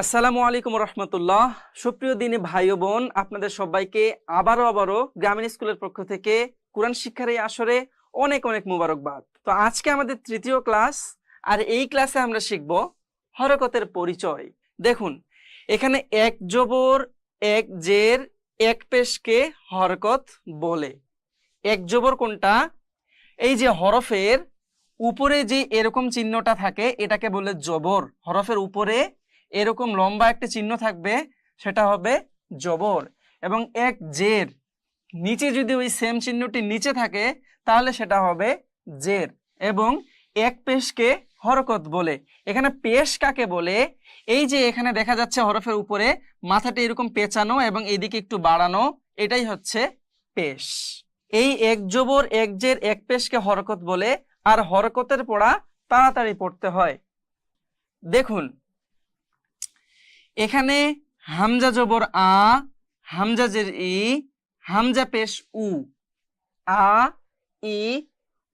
আসসালামু আলাইকুম রহমতুল্লাহ। সুপ্রিয় দিনী ভাই ও বোন, আপনাদের সবাইকে আবারও গ্রামীণ স্কুলের পক্ষ থেকে কোরআন শিক্ষার এই আসরে অনেক অনেক মুবারকবাদ। তো আজকে আমাদের তৃতীয় ক্লাস, আর এই ক্লাসে আমরা শিখব হরকতের পরিচয়। দেখুন, এখানে এক জবর, এক জের, এক পেশকে হরকত বলে। এক জবর কোনটা? এই যে হরফের উপরে যে এরকম চিহ্নটা থাকে এটাকে বলে জবর। হরফের উপরে এরকম লম্বা একটা চিহ্ন থাকবে, সেটা হবে জবর। এবং এক জের নিচে যদি ওই সেম চিহ্নটি নিচে থাকে তাহলে সেটা হবে জের। এবং এক পেশকে হরকত বলে। এখানে পেশ কাকে বলে? এই যে এখানে দেখা যাচ্ছে হরফের উপরে মাথাটা এরকম পেঁচানো এবং এদিকে একটু বাড়ানো, এটাই হচ্ছে পেশ। এই এক জবর, এক জের, এক পেশকে হরকত বলে। আর হরকতের পড়া তাড়াতাড়ি পড়তে হয়। দেখুন, এখানে হামজা জবর আ, হামজা জের ই, হামজা পেশ উ, আ ই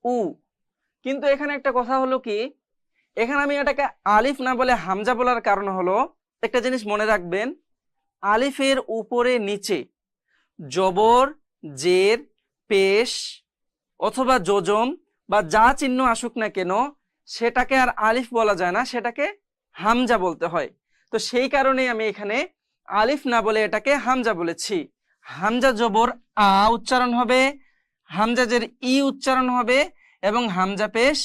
উ। কিন্তু এখানে একটা কথা হলো কি, এখানে আমি এটাকে আলিফ না বলে হামজা বলার কারণ হলো, একটা জিনিস মনে রাখবেন, আলিফের উপরে নিচে জবর, জের, পেশ অথবা জজম বা যা চিহ্ন আসুক না কেন সেটাকে আর আলিফ বলা যায় না, সেটাকে হামজা বলতে হয়। তো সেই কারণে আমি এখানে আলিফ না বলে এটাকে হামজা বলেছি। হামজা জবর আ উচ্চারণ হবে, হামজা জের ই উচ্চারণ হবে এবং হামজা পেশ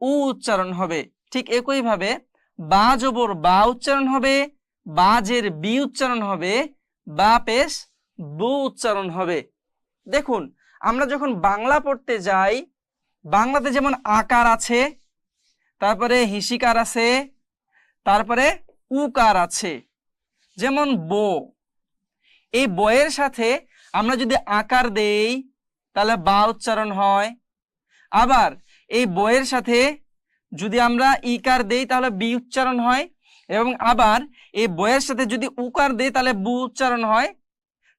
উ উচ্চারণ হবে। ঠিক একইভাবে বা জবর বা উচ্চারণ হবে, বা জের বি উচ্চারণ হবে, বা পেশ বু উচ্চারণ হবে। দেখুন, আমরা যখন বাংলা পড়তে যাই, বাংলাতে যেমন আকার আছে, তারপরে হিসিকার আছে, তারপরে উকার আছে। যেমন বো, এই বয়ের সাথে আমরা যদি আকার দেই তাহলে বা উচ্চারণ হয়। আবার এই বয়ের সাথে যদি আমরা ইকার দেই তাহলে বি উচ্চারণ হয়। এবং আবার এই বয়ের সাথে যদি উকার দেই তাহলে বু উচ্চারণ হয়।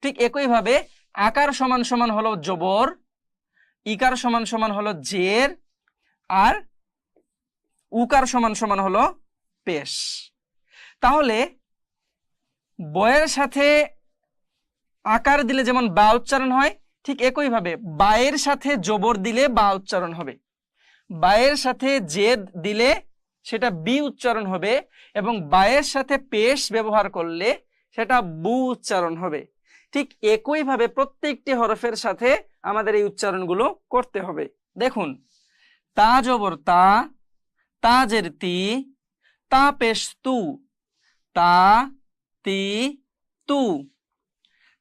ঠিক একইভাবে আকার সমান সমান হলো জবর, ইকার সমান সমান হলো জের, আর উকার সমান সমান হলো পেশ। তাহলে বয়ের সাথে আকার দিলে যেমন বা উচ্চারণ হয়, ঠিক একইভাবে বায়ের সাথে জবর দিলে বা উচ্চারণ হবে, বায়ের সাথে জেদ দিলে সেটা বি উচ্চারণ হবে, এবং বায়ের সাথে পেশ ব্যবহার করলে সেটা বু উচ্চারণ হবে। ঠিক একইভাবে প্রত্যেকটি হরফের সাথে আমাদের এই উচ্চারণগুলো করতে হবে। দেখুন, তা জবর তা, তা জের তি, তা পেশ তু, তা তি তু।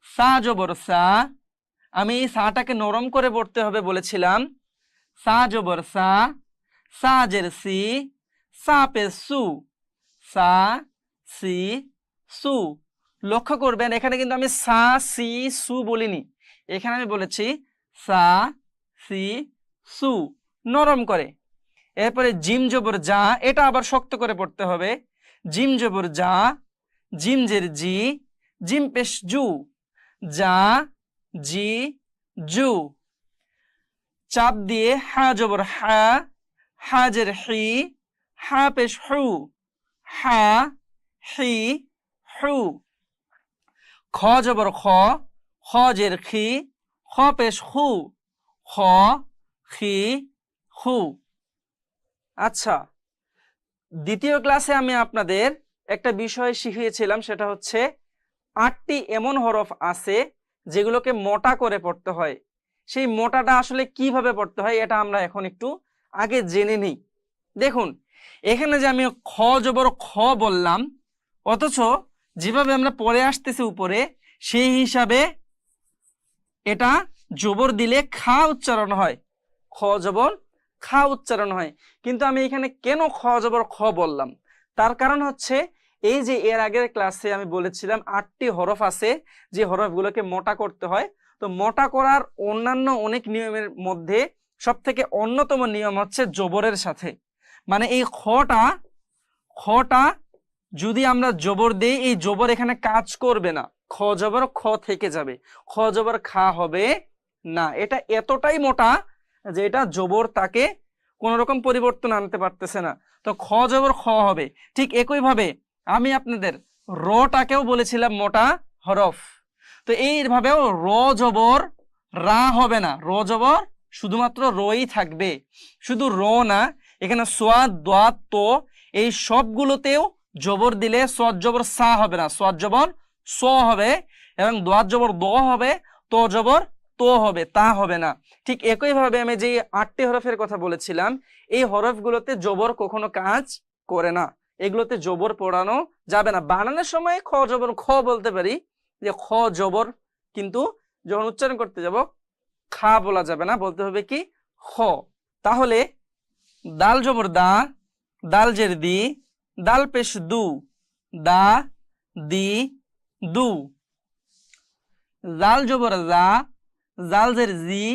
সা জবর সা, আমি এই সাটাকে নরম করে পড়তে হবে বলেছিলাম। সা জবর সা, সা জের সি, সা পেশ সু, সা সি সু। লক্ষ্য করবেন, এখানে কিন্তু আমি সা সি সু বলিনি, এখানে আমি বলেছি সা সি সু, নরম করে। এরপরে জিম জবর যা, এটা আবার শক্ত করে পড়তে হবে। জিম জবর যা, জিম জের জি, জিম পেশ জু, যা জি জু। চাপ দিয়ে হা জবর হা, হা জের হি, হা পেশ হু, হা হি হু। খ জবর খ, খ জের খি, খ পেশ হু, খ খি হু। আচ্ছা, দ্বিতীয় ক্লাসে আমি আপনাদের একটা বিষয় শিখিয়েছিলাম, সেটা হচ্ছে 8টি এমন হরফ আছে যেগুলোকে মোটা করে পড়তে হয়। সেই মোটাটা আসলে কিভাবে পড়তে হয় এটা আমরা এখন একটু আগে জেনে নিই। দেখুন, এখানে যে আমি খ জবর খ বললাম, অথচ যেভাবে আমরা পড়ে আসতেছি উপরে সেই হিসাবে এটা জবর দিলে খা উচ্চারণ হয়, খ জবর খা উচ্চারণ হয়। কিন্তু আমি এখানে কেন খ জবর খ বললাম? তার কারণ হচ্ছে, এই যে এর আগের ক্লাসে আমি বলেছিলাম 8টি হরফ আছে যে হরফগুলোকে মোটা করতে হয়। তো মোটা করার অন্যান্য অনেক নিয়মের মধ্যে সবথেকে অন্যতম নিয়ম হচ্ছে জবরের সাথে। মানে এই খটা যদি আমরা জবর দেই, এই জবর এখানে কাজ করবে না, খ জবর খ থেকে যাবে, খ জবর খা হবে না। এটা এতটাই মোটা যে এটা জবর তাকে কোন রকম পরিবর্তন আনতে পারতেছে না। তো খ জবর খ হবে। ঠিক একইভাবে আমি আপনাদের রটাকেও বলেছিলাম মোটা হরফ। তো এইভাবেও র জবর রা হবে না, র জবর শুধুমাত্র রই থাকবে। শুধু র না, এখানে সোয়াদ দোয়াত তো এই সবগুলোতেও জবর দিলে সোয়াদ জবর সা হবে না, সোয়াদ জবর স হবে, এবং দোয়াত জবর দ হবে, তো জবর তো হবে, তা হবে না। ঠিক একইভাবে আমি যে 8টি হরফের কথা বলেছিলাম, এই হরফগুলোতে জবর কখনো কাজ করে না, এগুলোতে জবর পড়ানো যাবে না। বানানোর সময় খ জবর খ বলতে পারি যে খ জবর, কিন্তু যখন উচ্চারণ করতে যাব খা বলা যাবে না, বলতে হবে কি খ। তাহলে দাল জবর দা, দাল জের দি, দাল পেশ দু, দা দি দু। জাল জবর জা, জাল জের জি,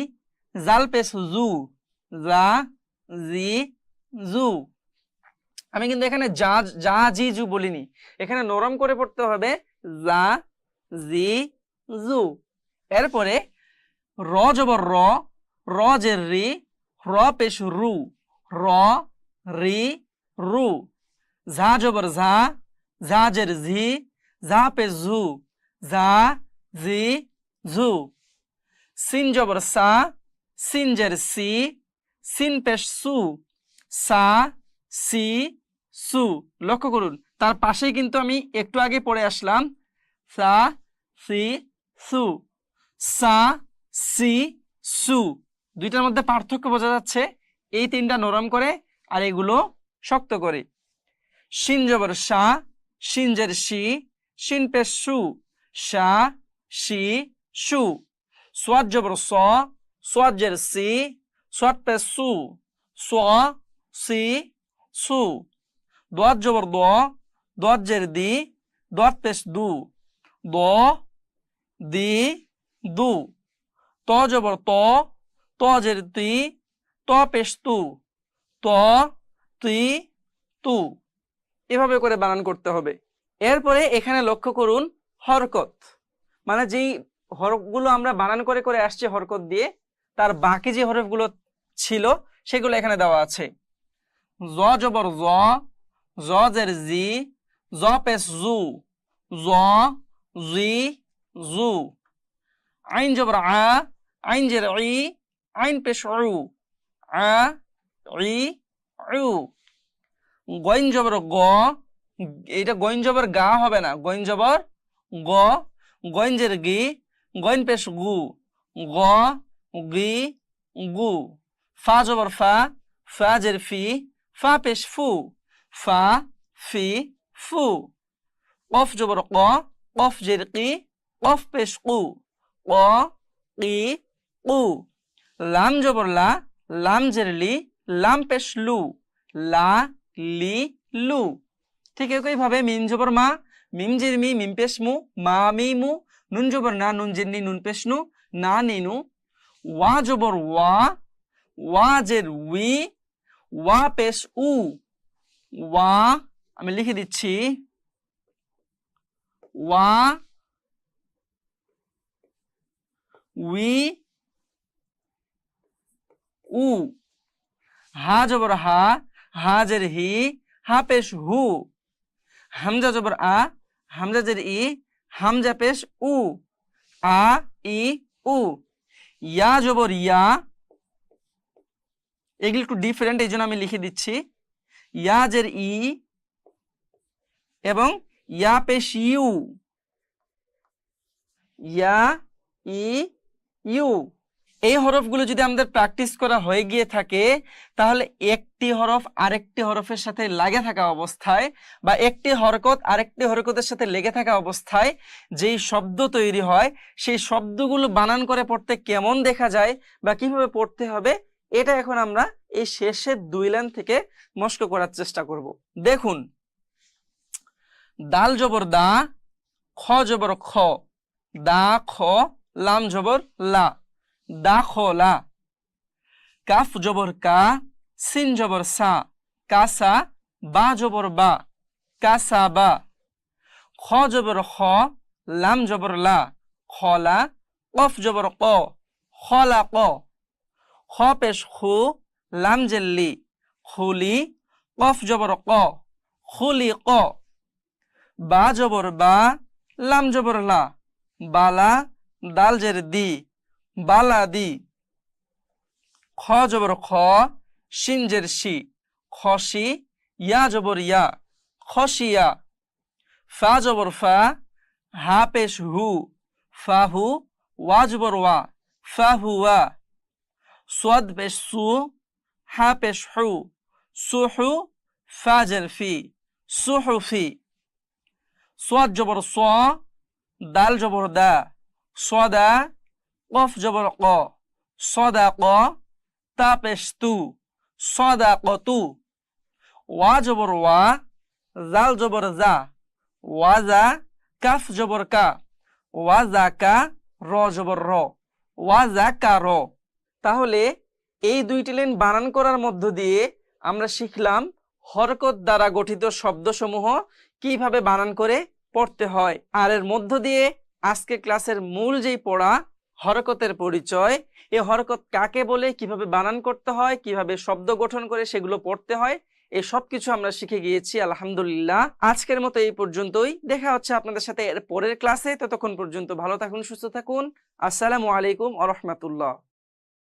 জাল পেশ জু, জা জি জু। আমি কিন্তু এখানে যা যা জি জু বলিনি, এখানে নরম করে পড়তে হবে যা জি জু। এরপরে র জবর র, র জের রি, র পেশ রু, র রি রু। ঝা জবর ঝা, ঝা জের ঝি, ঝা পেশ ঝু, ঝা ঝি ঝু। সিন জবর সা, সিন জের সি, সিন পেশ সু, সা সি সু। লক্ষ্য করুন, তার পাশেই কিন্তু আমি একটু আগে পড়ে আসলাম সা সি সু, সা সি সু। দুইটার মধ্যে পার্থক্য বোঝা যাচ্ছে, এই তিনটা নরম করে আর এগুলো শক্ত করে। শিন জবর সা, শিন জের শি, শিন পেশ সু, সা শি সু। সোয়াদ জবর স, সোয়াদ জের সি, সোয়াদ পেশ সু, স সি সু। দোয়াত জবর দ, দোয়াত জের দি, দোয়াত পেশ দু, দ দি দু। ত জবর ত, ত জের তি, ত পেশ তু, ত তি তু। এভাবে করে বানান করতে হবে। এরপরে এখানে লক্ষ্য করুন হরকত, মানে যেই হরফগুলো আমরা বানান করে করে আসছি হরকত দিয়ে, তার বাকি যে হরফগুলো ছিল সেগুলো এখানে দেওয়া আছে। জ জবর জ, জ জের জি, জ পেশ জু, জ জি জু। আইন জবর আ, আইন জের ই, আইন পেশ উ, আ ই উ। গইন জবর গ, এটা গইন জবর গা হবে না, গইন জবর গ, গইন জের গি, গইন পেশ গু, গ গি গু। ফা জবর ফা, ফা জের ফি, ফা পেশ ফু, ফা ফি ফু। কফ জবর ক, কফ জের কি, কফ পেশ কু, ক কি কু। লাম জবর লা, লাম জের লি, লাম পেশ লু, লা লি লু। ঠিক একইভাবে মিম জবর মা, মিম জের মি, মিম পেশ মু, মা মি মু। নুন জবর না, নুন জের নি, নুন পেশ নু, না নি নু। ওয়া জবর ওয়া, ওয়া জের উই, ওয়া পেশ উ, ওয়া। আমি লিখে দিচ্ছি ওয়া উই উ। হা জবর হা, হা জের হি, হা পেশ হু। হামজা জবর আ, হামজা জের ই, হামজা পেশ উ, আ ই উ। ইয়া জবর ইয়া, এগুলো একটু ডিফারেন্ট, এই জন্য আমি লিখে দিচ্ছি ইয়া জের ই এবং ইয়া পেশ ইউ, ইয়া ই ইউ। এই হরফগুলো যদি আমাদের প্র্যাকটিস করা হয়ে গিয়ে থাকে, তাহলে একটি হরফ আরেকটি হরফের সাথে লেগে থাকা অবস্থায়, বা একটি হরকত আরেকটি হরকতের সাথে লেগে থাকা অবস্থায় যেই শব্দ তৈরি হয়, সেই শব্দগুলো বানান করে পড়তে কেমন দেখা যায় বা কিভাবে পড়তে হবে, এটা এখন আমরা এই শেষের 2 লাইন থেকে মস্ক করার চেষ্টা করব। দেখুন, দাল জবর দা, খ জবর খ, দা খ, লাম জবর লা, দা খোলা। কাফ জবর কা, সিন জবর সা, কাসা, বা জবর বা, কাসা বা। খ জবর খ, লাম জবর লা, খলা। কফ জবর ক, খলা ক। খ পেশ খু, লাম জেল্লি, খুলি। কফ জবর ক, খুলি ক। বা জবর বা, লাম জবর লা, বালা, দাল জের দি, বালা দি। খ জবর খ, শিন জের শি, খসি, ইয়া জবর ইয়া, খসিয়া। ফা জবর ফা, হা পেশ হু, ফাহু, ওয়া জবর ওয়া, ফাহুয়া। সোয়াদ পেশ সু, হা পেশ হু, সুহু, ফা জের ফি, সুহুফি। সোয়াদ জবর স, দাল জবর দা, সদা, কফ জবর ক, সদা ক, তা পেশ তু, সদা কতু। ওয়া জবর ওয়া, জাল জবর জা, ওয়াজা, কাফ জবর কা, ওয়াজা কা, র জবর র, ওয়াজা কা র। তাহলে এই দুইটি লাইন বানান করার মধ্য দিয়ে আমরা শিখলাম হরকত দ্বারা গঠিত শব্দসমূহ কিভাবে বানান করে পড়তে হয়। আর এর মধ্য দিয়ে আজকে ক্লাসের মূল যেই পড়া হরকতের পরিচয়, এই হরকত কাকে বলে, কিভাবে বানান করতে হয়, কিভাবে শব্দ গঠন করে সেগুলো পড়তে হয়, এই সব কিছু আমরা শিখে গিয়েছি আলহামদুলিল্লাহ। আজকের মতো এই পর্যন্তই। দেখা হচ্ছে আপনাদের সাথে এর পরের ক্লাসে। ততক্ষণ পর্যন্ত ভালো থাকুন, সুস্থ থাকুন। আসসালামু আলাইকুম ওয়া রাহমাতুল্লাহ।